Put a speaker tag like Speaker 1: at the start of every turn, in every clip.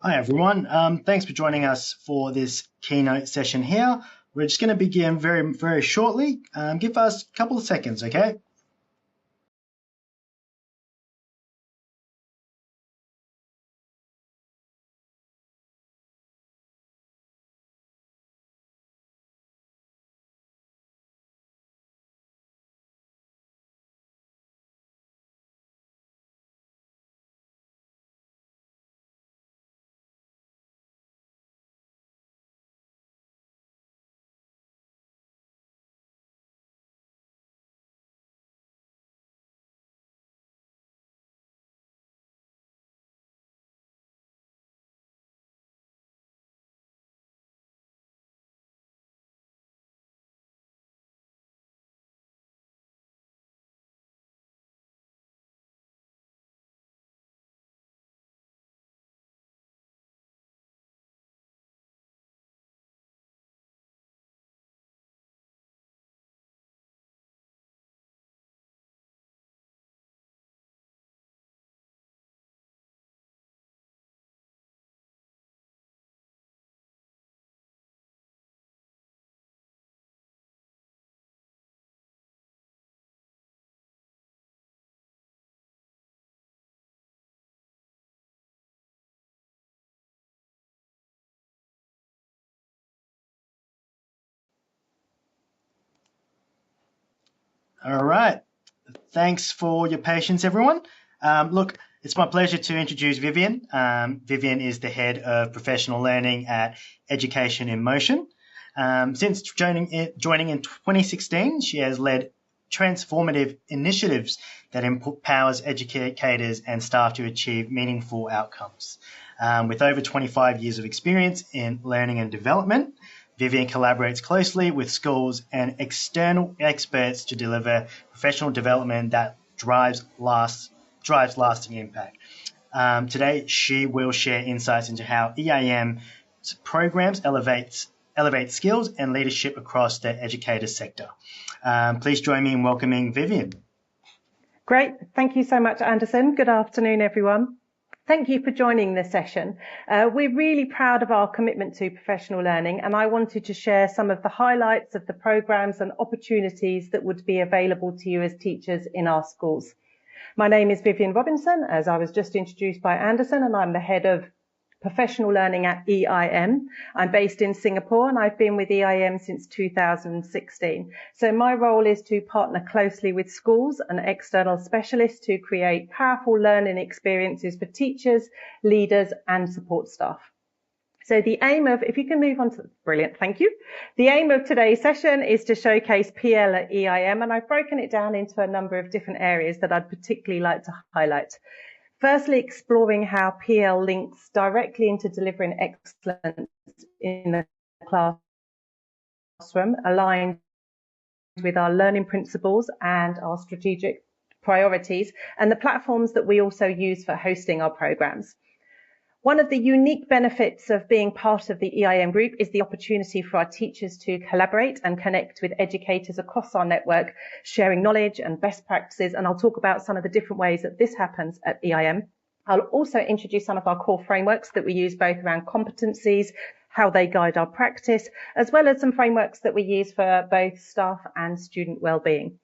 Speaker 1: Hi everyone, thanks for joining us for this keynote session here. We're just going to begin very shortly. Give us a couple of seconds, okay? All right, thanks for your patience everyone. Look, it's my pleasure to introduce Vivian. Vivian is the head of professional learning at Education in Motion. Since joining in 2016, she has led transformative initiatives that empowers educators and staff to achieve meaningful outcomes. With over 25 years of experience in learning and development, Vivian collaborates closely with schools and external experts to deliver professional development that drives lasting impact. Today, she will share insights into how EIM programs elevate skills and leadership across the educator sector. Please join me in welcoming Vivian.
Speaker 2: Great. Thank you so much, Anderson. Good afternoon, everyone. Thank you for joining this session. We're really proud of our commitment to professional learning, and I wanted to share some of the highlights of the programs and opportunities that would be available to you as teachers in our schools. My name is Vivian Robinson, as I was just introduced by Anderson, and I'm the head of professional learning at EIM. I'm based in Singapore and I've been with EIM since 2016. So my role is to partner closely with schools and external specialists to create powerful learning experiences for teachers, leaders and support staff. So the aim of, if you can move on to, brilliant, thank you. The aim of today's session is to showcase PL at EIM, and I've broken it down into a number of different areas that I'd particularly like to highlight. Firstly, exploring how PL links directly into delivering excellence in the classroom, aligned with our learning principles and our strategic priorities, and the platforms that we also use for hosting our programs. One of the unique benefits of being part of the EIM group is the opportunity for our teachers to collaborate and connect with educators across our network, sharing knowledge and best practices. And I'll talk about some of the different ways that this happens at EIM. I'll also introduce some of our core frameworks that we use both around competencies, how they guide our practice, as well as some frameworks that we use for both staff and student wellbeing.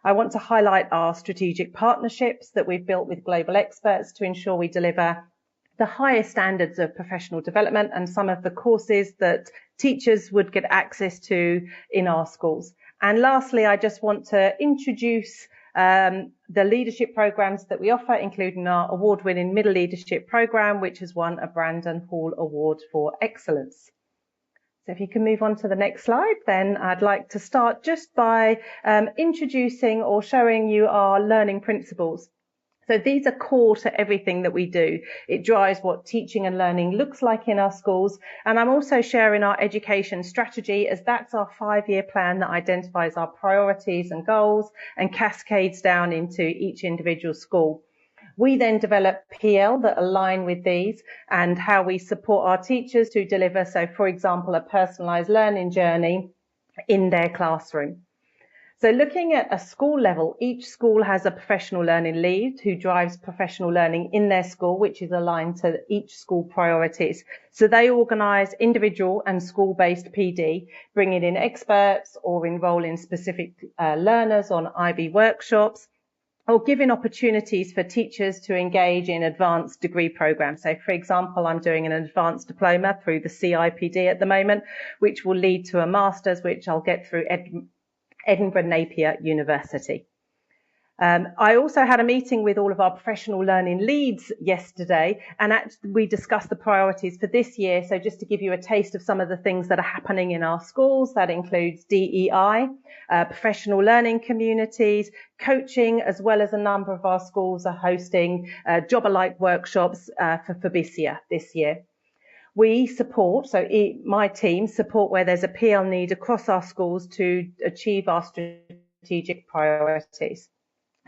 Speaker 2: I want to highlight our strategic partnerships that we've built with global experts to ensure we deliver the highest standards of professional development and some of the courses that teachers would get access to in our schools. And lastly, I just want to introduce the leadership programs that we offer, including our award-winning Middle Leadership Program, which has won a Brandon Hall Award for Excellence. So if you can move on to the next slide, then I'd like to start just by introducing or showing you our learning principles. So these are core to everything that we do. It drives what teaching and learning looks like in our schools. And I'm also sharing our education strategy, as that's our 5-year plan that identifies our priorities and goals and cascades down into each individual school. We then develop PL that align with these and how we support our teachers to deliver, so for example, a personalised learning journey in their classroom. So looking at a school level, each school has a professional learning lead who drives professional learning in their school, which is aligned to each school priorities. So they organise individual and school-based PD, bringing in experts or enrolling specific learners on IB workshops, or giving opportunities for teachers to engage in advanced degree programs. So, for example, I'm doing an advanced diploma through the CIPD at the moment, which will lead to a master's, which I'll get through Edinburgh Napier University. I also had a meeting with all of our professional learning leads yesterday, and we discussed the priorities for this year. So just to give you a taste of some of the things that are happening in our schools, that includes DEI, professional learning communities, coaching, as well as a number of our schools are hosting job-alike workshops for Fabicia this year. We support, so my team support where there's a PL need across our schools to achieve our strategic priorities.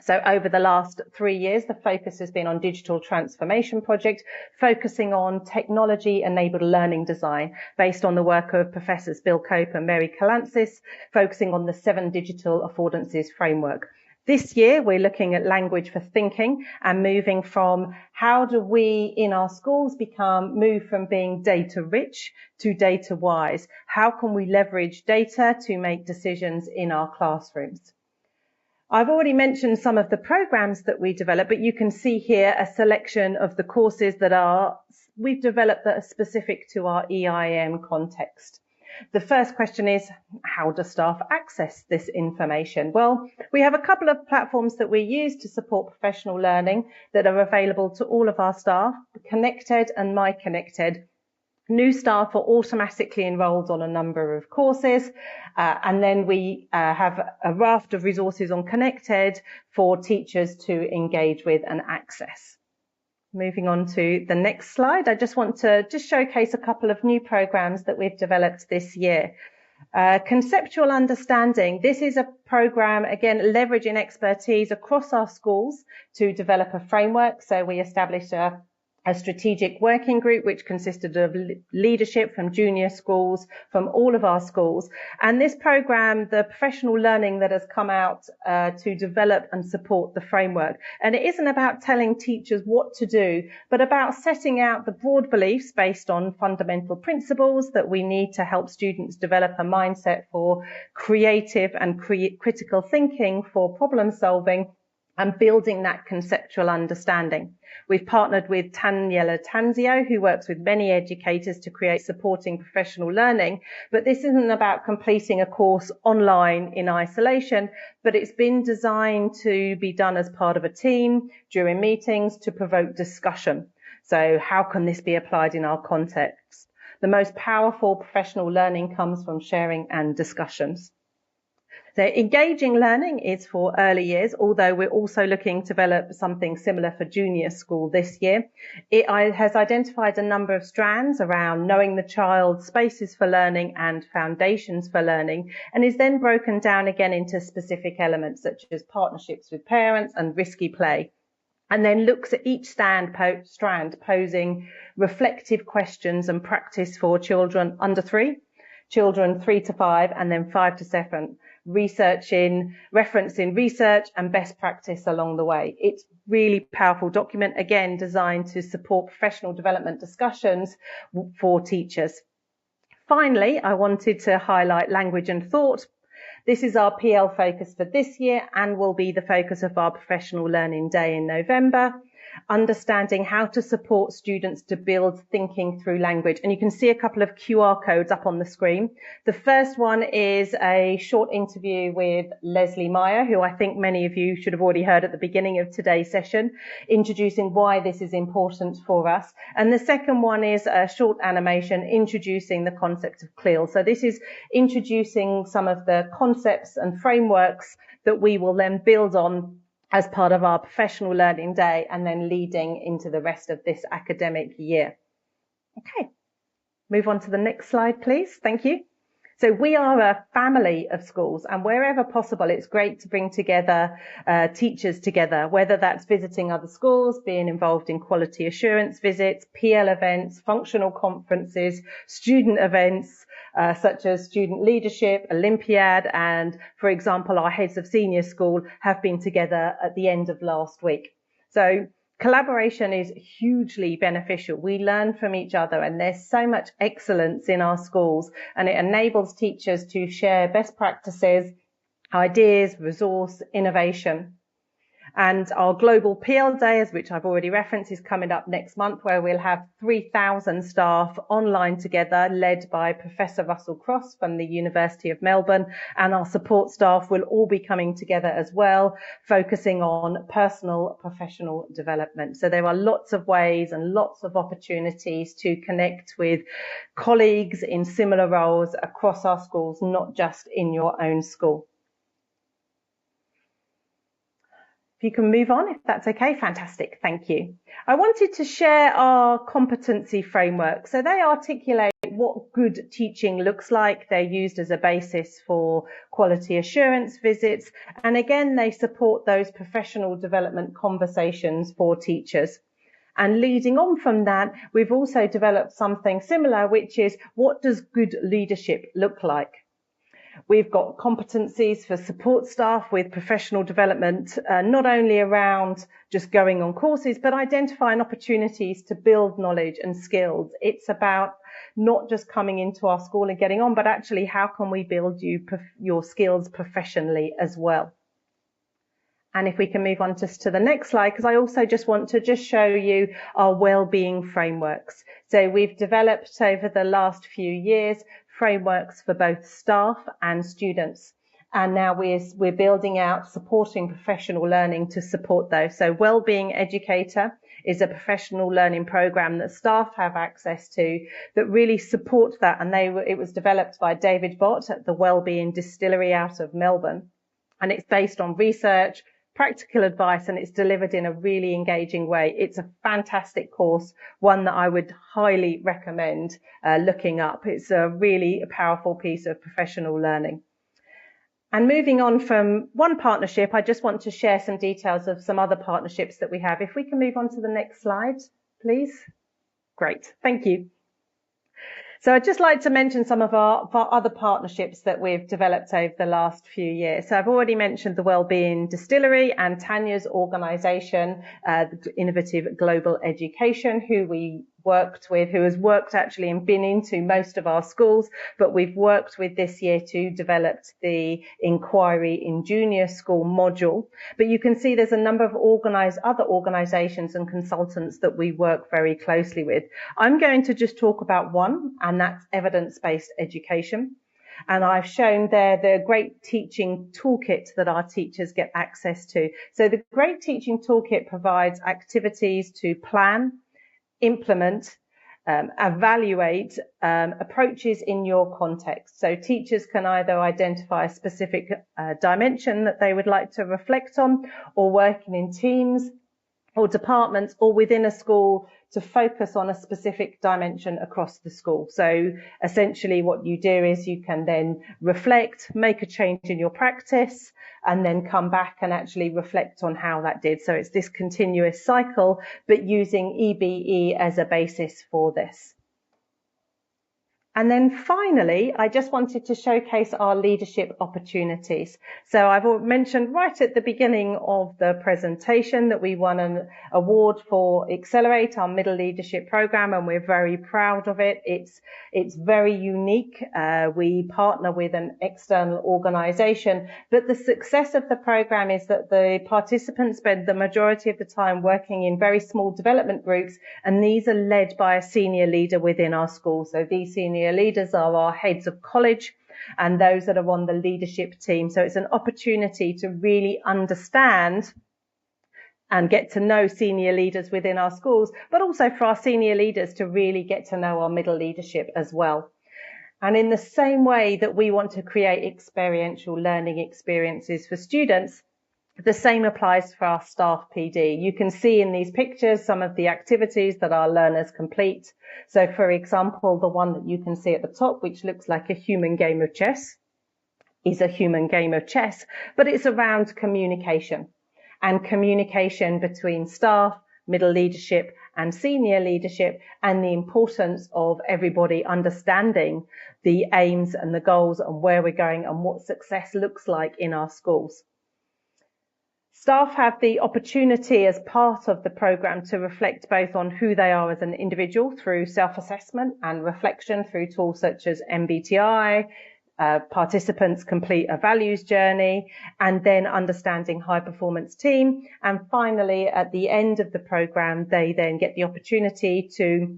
Speaker 2: So over the last 3 years, the focus has been on digital transformation project, focusing on technology-enabled learning design based on the work of Professors Bill Cope and Mary Kalantzis, focusing on the 7 digital affordances framework. This year, we're looking at language for thinking and moving from how do we in our schools move from being data rich to data wise? How can we leverage data to make decisions in our classrooms? I've already mentioned some of the programs that we develop, but you can see here a selection of the courses that we've developed that are specific to our EIM context. The first question is, how do staff access this information? Well, we have a couple of platforms that we use to support professional learning that are available to all of our staff, Connected and My Connected. New staff are automatically enrolled on a number of courses, and then we have a raft of resources on Connected for teachers to engage with and access. Moving on to the next slide, I just want to showcase a couple of new programs that we've developed this year. Conceptual Understanding. This is a program, again, leveraging expertise across our schools to develop a framework. So we established a strategic working group which consisted of leadership from junior schools, from all of our schools. And this program, the professional learning that has come out to develop and support the framework. And it isn't about telling teachers what to do, but about setting out the broad beliefs based on fundamental principles that we need to help students develop a mindset for creative and critical thinking, for problem solving, and building that conceptual understanding. We've partnered with Daniela Tanzio, who works with many educators to create supporting professional learning. But this isn't about completing a course online in isolation, but it's been designed to be done as part of a team during meetings to provoke discussion. So how can this be applied in our context? The most powerful professional learning comes from sharing and discussions. So engaging learning is for early years, although we're also looking to develop something similar for junior school this year. It has identified a number of strands around knowing the child's spaces for learning and foundations for learning, and is then broken down again into specific elements such as partnerships with parents and risky play, and then looks at each strand posing reflective questions and practice for children under 3, children 3 to 5, and then 5 to 7. Referencing research and best practice along the way. It's really powerful document, again, designed to support professional development discussions for teachers. Finally, I wanted to highlight language and thought. This is our PL focus for this year and will be the focus of our professional learning day in November. Understanding how to support students to build thinking through language. And you can see a couple of QR codes up on the screen. The first one is a short interview with Leslie Meyer, who I think many of you should have already heard at the beginning of today's session, introducing why this is important for us. And the second one is a short animation introducing the concept of CLIL. So this is introducing some of the concepts and frameworks that we will then build on as part of our professional learning day and then leading into the rest of this academic year. Okay, move on to the next slide, please. Thank you. So we are a family of schools, and wherever possible, it's great to bring together teachers together, whether that's visiting other schools, being involved in quality assurance visits, PL events, functional conferences, student events, such as student leadership, Olympiad, and, for example, our heads of senior school have been together at the end of last week. So collaboration is hugely beneficial. We learn from each other, and there's so much excellence in our schools, and it enables teachers to share best practices, ideas, resource, innovation. And our Global PL Days, which I've already referenced, is coming up next month, where we'll have 3,000 staff online together, led by Professor Russell Cross from the University of Melbourne. And our support staff will all be coming together as well, focusing on personal professional development. So there are lots of ways and lots of opportunities to connect with colleagues in similar roles across our schools, not just in your own school. If you can move on, if that's okay, fantastic, thank you. I wanted to share our competency framework. So they articulate what good teaching looks like. They're used as a basis for quality assurance visits. And again, they support those professional development conversations for teachers. And leading on from that, we've also developed something similar, which is, what does good leadership look like? We've got competencies for support staff with professional development, not only around just going on courses, but identifying opportunities to build knowledge and skills. It's about not just coming into our school and getting on, but actually how can we build your skills professionally as well. And if we can move on just to the next slide, because I also just want to just show you our wellbeing frameworks. So we've developed over the last few years frameworks for both staff and students. And now we're building out supporting professional learning to support those. So Wellbeing Educator is a professional learning program that staff have access to that really supports that. And it was developed by David Bott at the Wellbeing Distillery out of Melbourne. And it's based on research, practical advice, and it's delivered in a really engaging way. It's a fantastic course, one that I would highly recommend looking up. It's a really powerful piece of professional learning. And moving on from one partnership, I just want to share some details of some other partnerships that we have. If we can move on to the next slide, please. Great, thank you. So I'd just like to mention some of our other partnerships that we've developed over the last few years. So I've already mentioned the Wellbeing Distillery and Tanya's organisation, Innovative Global Education, who we worked with, who has worked actually and been into most of our schools, but we've worked with this year to develop the Inquiry in Junior School module. But you can see there's a number of other organisations and consultants that we work very closely with. I'm going to just talk about one, and that's evidence-based education. And I've shown there the Great Teaching Toolkit that our teachers get access to. So the Great Teaching Toolkit provides activities to plan, implement, evaluate approaches in your context. So teachers can either identify a specific dimension that they would like to reflect on, or working in teams or departments or within a school to focus on a specific dimension across the school. So essentially what you do is you can then reflect, make a change in your practice, and then come back and actually reflect on how that did. So it's this continuous cycle, but using EBE as a basis for this. And then finally, I just wanted to showcase our leadership opportunities. So I've mentioned right at the beginning of the presentation that we won an award for Accelerate, our middle leadership program, and we're very proud of it. It's very unique. We partner with an external organization, but the success of the program is that the participants spend the majority of the time working in very small development groups, and these are led by a senior leader within our school. So these senior leaders are our heads of college and those that are on the leadership team. So it's an opportunity to really understand and get to know senior leaders within our schools, but also for our senior leaders to really get to know our middle leadership as well. And in the same way that we want to create experiential learning experiences for students, the same applies for our staff PD. You can see in these pictures some of the activities that our learners complete. So for example, the one that you can see at the top, which looks like a human game of chess, is a human game of chess, but it's around communication and communication between staff, middle leadership and senior leadership, and the importance of everybody understanding the aims and the goals and where we're going and what success looks like in our schools. Staff have the opportunity as part of the programme to reflect both on who they are as an individual through self-assessment and reflection through tools such as MBTI. Participants complete a values journey, and then understanding high performance team. And finally, at the end of the programme, they then get the opportunity to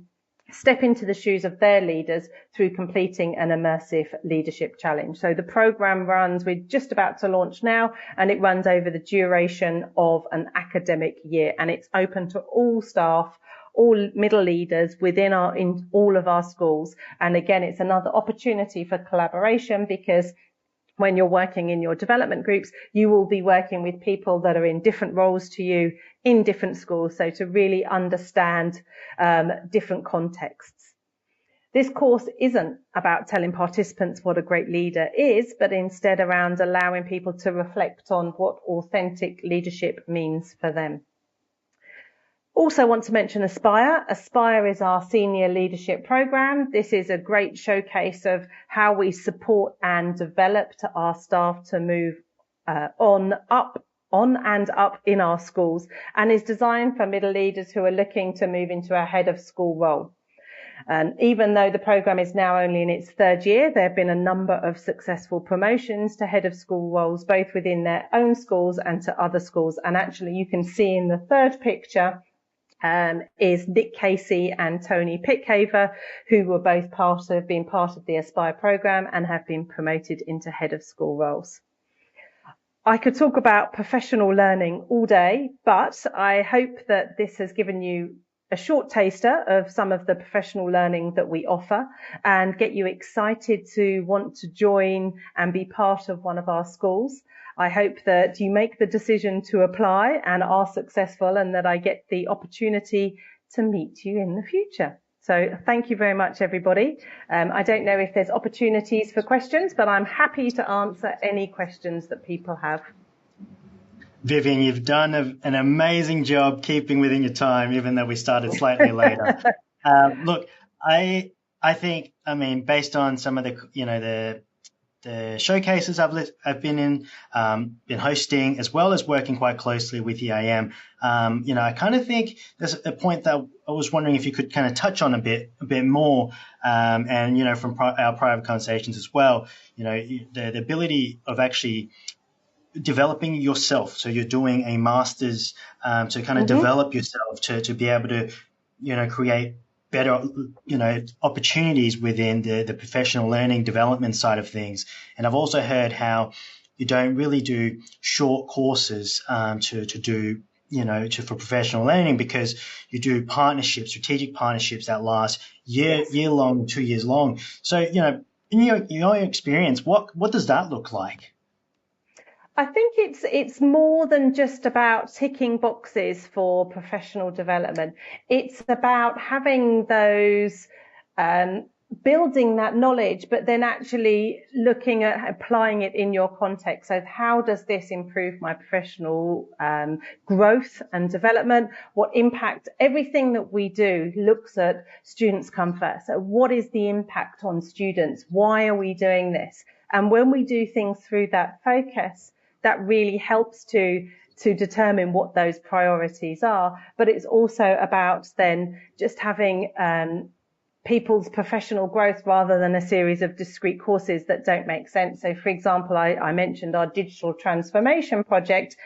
Speaker 2: step into the shoes of their leaders through completing an immersive leadership challenge. So the program runs, we're just about to launch now, and it runs over the duration of an academic year, and it's open to all staff, all middle leaders in all of our schools. And again, it's another opportunity for collaboration, because when you're working in your development groups, you will be working with people that are in different roles to you in different schools, so to really understand different contexts. This course isn't about telling participants what a great leader is, but instead around allowing people to reflect on what authentic leadership means for them. Also want to mention Aspire. Aspire is our senior leadership program. This is a great showcase of how we support and develop our staff to move on and up in our schools, and is designed for middle leaders who are looking to move into a head of school role. And even though the program is now only in its third year, there have been a number of successful promotions to head of school roles, both within their own schools and to other schools. And actually, you can see in the third picture is Nick Casey and Tony Pickhaver, who were both been part of the Aspire program and have been promoted into head of school roles. I could talk about professional learning all day, but I hope that this has given you a short taster of some of the professional learning that we offer and get you excited to want to join and be part of one of our schools. I hope that you make the decision to apply and are successful, and that I get the opportunity to meet you in the future. So thank you very much, everybody. I don't know if there's opportunities for questions, but I'm happy to answer any questions that people have.
Speaker 1: Vivian, you've done an amazing job keeping within your time, even though we started slightly later. Look, I think, based on some of the showcases I've been in, been hosting, as well as working quite closely with the EiM, I kind of think there's a point that I was wondering if you could kind of touch on a bit more, and from our private conversations as well, the ability of actually developing yourself. So you're doing a master's to kind of develop yourself to be able to, create better, opportunities within the professional learning development side of things. And I've also heard how you don't really do short courses to do, for professional learning, because you do strategic partnerships that last year long, 2 years long. So, in your experience, what does that look like?
Speaker 2: I think it's more than just about ticking boxes for professional development. It's about having those, building that knowledge, but then actually looking at applying it in your context. So how does this improve my professional growth and development? What impact? Everything that we do looks at students come first. So what is the impact on students? Why are we doing this? And when we do things through that focus, that really helps to determine what those priorities are. But it's also about then just having people's professional growth rather than a series of discrete courses that don't make sense. So, for example, I mentioned our digital transformation project.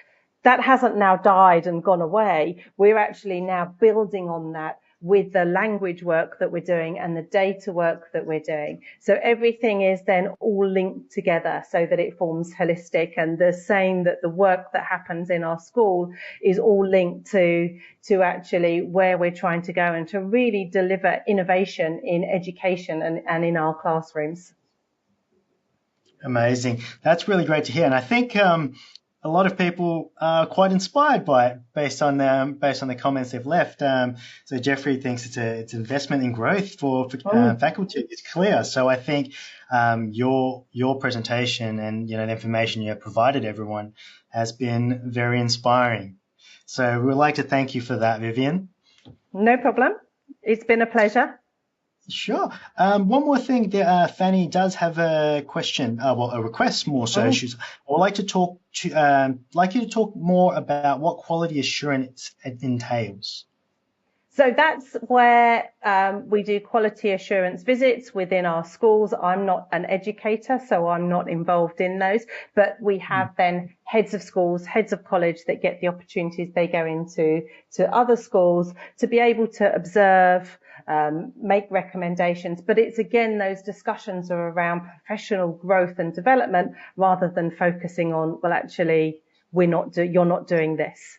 Speaker 2: That hasn't now died and gone away. We're actually now building on that with the language work that we're doing and the data work that we're doing. So everything is then all linked together so that it forms holistic, and the same that the work that happens in our school is all linked to actually where we're trying to go and to really deliver innovation in education and in our classrooms.
Speaker 1: Amazing. That's really great to hear. And I think a lot of people are quite inspired by it based on the comments they've left. So Jeffrey thinks it's investment in growth for faculty. It's clear. So I think your presentation and the information you have provided everyone has been very inspiring. So we would like to thank you for that, Vivian.
Speaker 2: No problem. It's been a pleasure.
Speaker 1: Sure. One more thing, Fanny does have a question, well, a request more so.
Speaker 2: Mm.
Speaker 1: I would like you to talk more about what quality assurance it entails.
Speaker 2: So that's where we do quality assurance visits within our schools. I'm not an educator, so I'm not involved in those, but we have then heads of schools, heads of college that get the opportunities. They go into other schools to be able to observe, make recommendations. But it's again, those discussions are around professional growth and development rather than focusing on, well, actually, you're not doing this.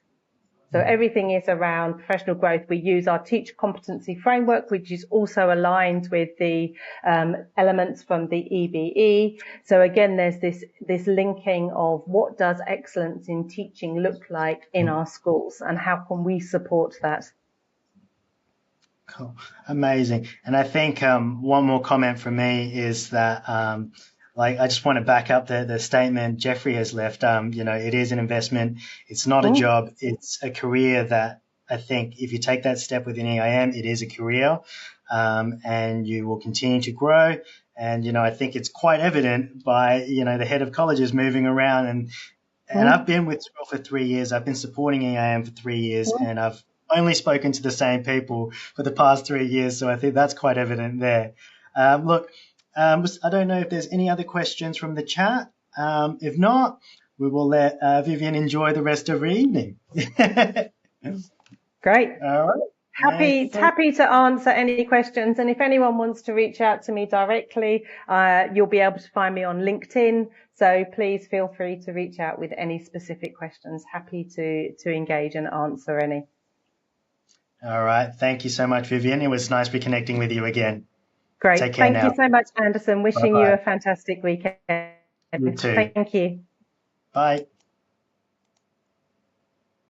Speaker 2: So everything is around professional growth. We use our teacher competency framework, which is also aligned with the elements from the EBE. So again, there's this linking of what does excellence in teaching look like in our schools and how can we support that?
Speaker 1: Cool. Amazing. And I think one more comment from me is that I just want to back up the statement Jeffrey has left. It is an investment. It's not a job. It's a career that I think if you take that step within EIM, it is a career, and you will continue to grow. And, I think it's quite evident by, the head of colleges moving around and I've been with Swell for 3 years. I've been supporting EIM for 3 years and I've only spoken to the same people for the past 3 years. So I think that's quite evident there. Look, I don't know if there's any other questions from the chat. If not, we will let Vivian enjoy the rest of her evening.
Speaker 2: Great.
Speaker 1: All right.
Speaker 2: Happy to answer any questions. And if anyone wants to reach out to me directly, you'll be able to find me on LinkedIn. So please feel free to reach out with any specific questions. Happy to engage and answer any.
Speaker 1: All right. Thank you so much, Vivian. It was nice reconnecting with you again.
Speaker 2: Great.
Speaker 1: Take care
Speaker 2: Thank
Speaker 1: now.
Speaker 2: you so much, Anderson. Wishing
Speaker 1: Bye-bye.
Speaker 2: you a fantastic weekend.
Speaker 1: You too.
Speaker 2: Thank you.
Speaker 1: Bye.